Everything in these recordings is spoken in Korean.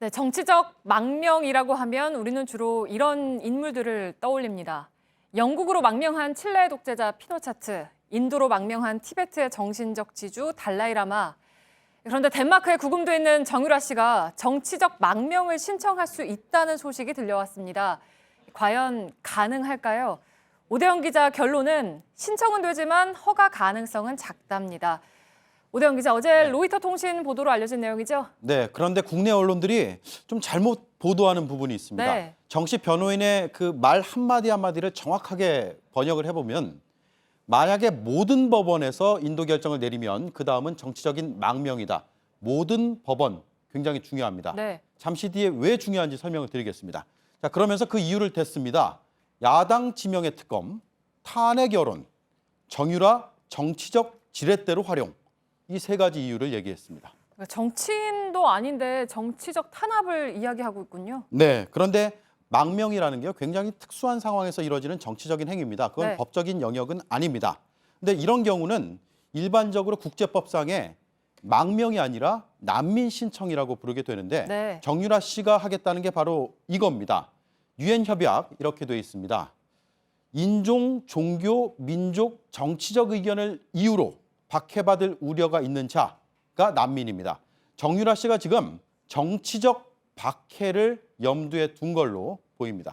네, 정치적 망명이라고 하면 우리는 주로 이런 인물들을 떠올립니다. 영국으로 망명한 칠레 독재자 피노차트, 인도로 망명한 티베트의 정신적 지주 달라이라마. 그런데 덴마크에 구금돼 있는 정유라 씨가 정치적 망명을 신청할 수 있다는 소식이 들려왔습니다. 과연 가능할까요? 오대영 기자 결론은 신청은 되지만 허가 가능성은 작답니다. 오대영 기자, 어제 로이터 통신 보도로 알려진 내용이죠? 네, 그런데 국내 언론들이 좀 잘못 보도하는 부분이 있습니다. 네. 정씨 변호인의 그 말 한마디 한마디를 정확하게 번역을 해보면 만약에 모든 법원에서 인도 결정을 내리면 그 다음은 정치적인 망명이다. 모든 법원 굉장히 중요합니다. 네. 잠시 뒤에 왜 중요한지 설명을 드리겠습니다. 자, 그러면서 그 이유를 댔습니다. 야당 지명의 특검, 탄핵 여론, 정유라 정치적 지렛대로 활용. 이 세 가지 이유를 얘기했습니다. 정치인도 아닌데 정치적 탄압을 이야기하고 있군요. 네, 그런데 망명이라는 게 굉장히 특수한 상황에서 이루어지는 정치적인 행위입니다. 그건 네. 법적인 영역은 아닙니다. 근데 이런 경우는 일반적으로 국제법상에 망명이 아니라 난민 신청이라고 부르게 되는데 네. 정유라 씨가 하겠다는 게 바로 이겁니다. 유엔 협약 이렇게 돼 있습니다. 인종, 종교, 민족, 정치적 의견을 이유로 박해받을 우려가 있는 자가 난민입니다. 정유라 씨가 지금 정치적 박해를 염두에 둔 걸로 보입니다.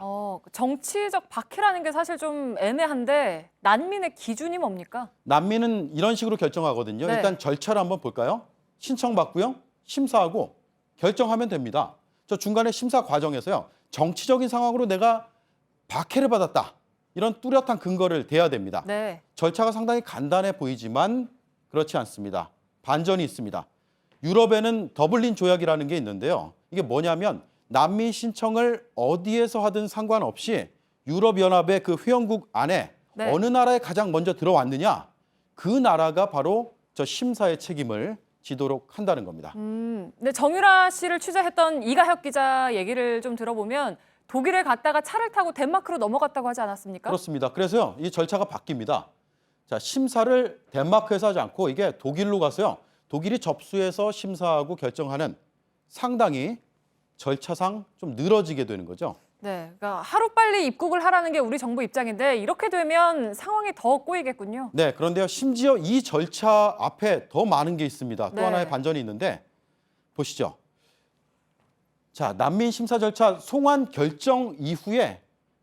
정치적 박해라는 게 사실 좀 애매한데 난민의 기준이 뭡니까? 난민은 이런 식으로 결정하거든요. 네. 일단 절차를 한번 볼까요? 신청받고요. 심사하고 결정하면 됩니다. 저 중간에 심사 과정에서요. 정치적인 상황으로 내가 박해를 받았다. 이런 뚜렷한 근거를 대야 됩니다. 네. 절차가 상당히 간단해 보이지만 그렇지 않습니다. 반전이 있습니다. 유럽에는 더블린 조약이라는 게 있는데요. 이게 뭐냐면 난민 신청을 어디에서 하든 상관없이 유럽연합의 그 회원국 안에 네. 어느 나라에 가장 먼저 들어왔느냐, 그 나라가 바로 저 심사의 책임을 지도록 한다는 겁니다. 근데 정유라 씨를 취재했던 이가혁 기자 얘기를 좀 들어보면 독일에 갔다가 차를 타고 덴마크로 넘어갔다고 하지 않았습니까? 그렇습니다. 그래서요, 이 절차가 바뀝니다. 자, 심사를 덴마크에서 하지 않고 이게 독일로 가서요. 독일이 접수해서 심사하고 결정하는 상당히 절차상 좀 늘어지게 되는 거죠. 네, 그러니까 하루빨리 입국을 하라는 게 우리 정부 입장인데 이렇게 되면 상황이 더 꼬이겠군요. 네, 그런데요. 심지어 이 절차 앞에 더 많은 게 있습니다. 또 네. 하나의 반전이 있는데 보시죠. 자, 난민 심사 절차 송환 결정 이후에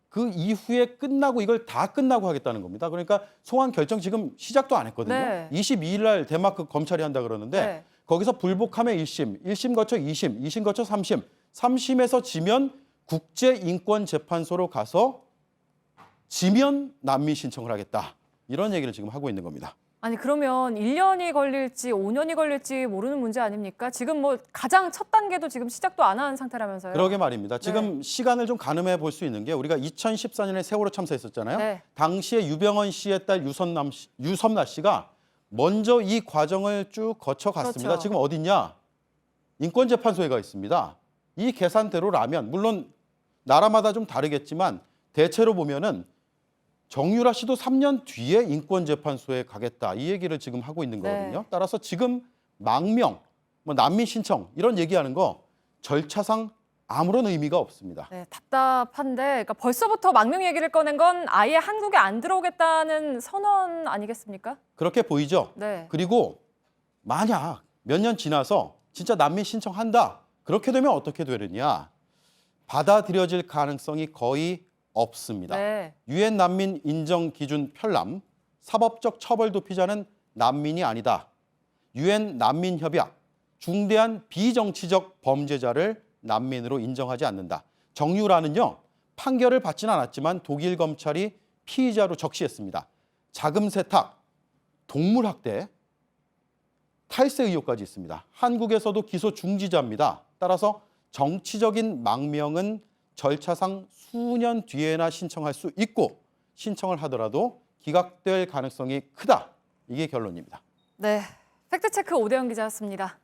그 이후에 끝나고 이걸 다 끝나고 하겠다는 겁니다. 그러니까 송환 결정 지금 시작도 안 했거든요. 네. 22일 날 덴마크 검찰이 한다 그러는데 네. 거기서 불복하면 1심, 1심 거쳐 2심, 2심 거쳐 3심, 3심에서 지면 국제인권재판소로 가서 지면 난민 신청을 하겠다. 이런 얘기를 지금 하고 있는 겁니다. 아니 그러면 1년이 걸릴지 5년이 걸릴지 모르는 문제 아닙니까? 지금 뭐 가장 첫 단계도 지금 시작도 안 한 상태라면서요. 그러게 말입니다. 지금 시간을 좀 가늠해 볼 수 있는 게 우리가 2014년에 세월호 참사했었잖아요. 네. 당시에 유병언 씨의 딸 유섬나 씨가 먼저 이 과정을 쭉 거쳐갔습니다. 그렇죠. 지금 어딨냐? 인권재판소에 가 있습니다. 이 계산대로라면 물론 나라마다 좀 다르겠지만 대체로 보면은 정유라 씨도 3년 뒤에 인권재판소에 가겠다. 이 얘기를 지금 하고 있는 거거든요. 네. 따라서 지금 망명, 뭐 난민 신청 이런 얘기하는 거 절차상 아무런 의미가 없습니다. 네, 답답한데 그러니까 벌써부터 망명 얘기를 꺼낸 건 아예 한국에 안 들어오겠다는 선언 아니겠습니까? 그렇게 보이죠? 네. 그리고 만약 몇 년 지나서 진짜 난민 신청한다. 그렇게 되면 어떻게 되느냐? 받아들여질 가능성이 거의 없습니다. 네. 유엔 난민 인정 기준 편람, 사법적 처벌도 피자는 난민이 아니다. 유엔 난민 협약, 중대한 비정치적 범죄자를 난민으로 인정하지 않는다. 정유라는요, 판결을 받지는 않았지만 독일 검찰이 피의자로 적시했습니다. 자금 세탁, 동물 학대, 탈세 의혹까지 있습니다. 한국에서도 기소 중지자입니다. 따라서 정치적인 망명은 절차상 수년 뒤에나 신청할 수 있고 신청을 하더라도 기각될 가능성이 크다. 이게 결론입니다. 네, 팩트체크 오대영 기자였습니다.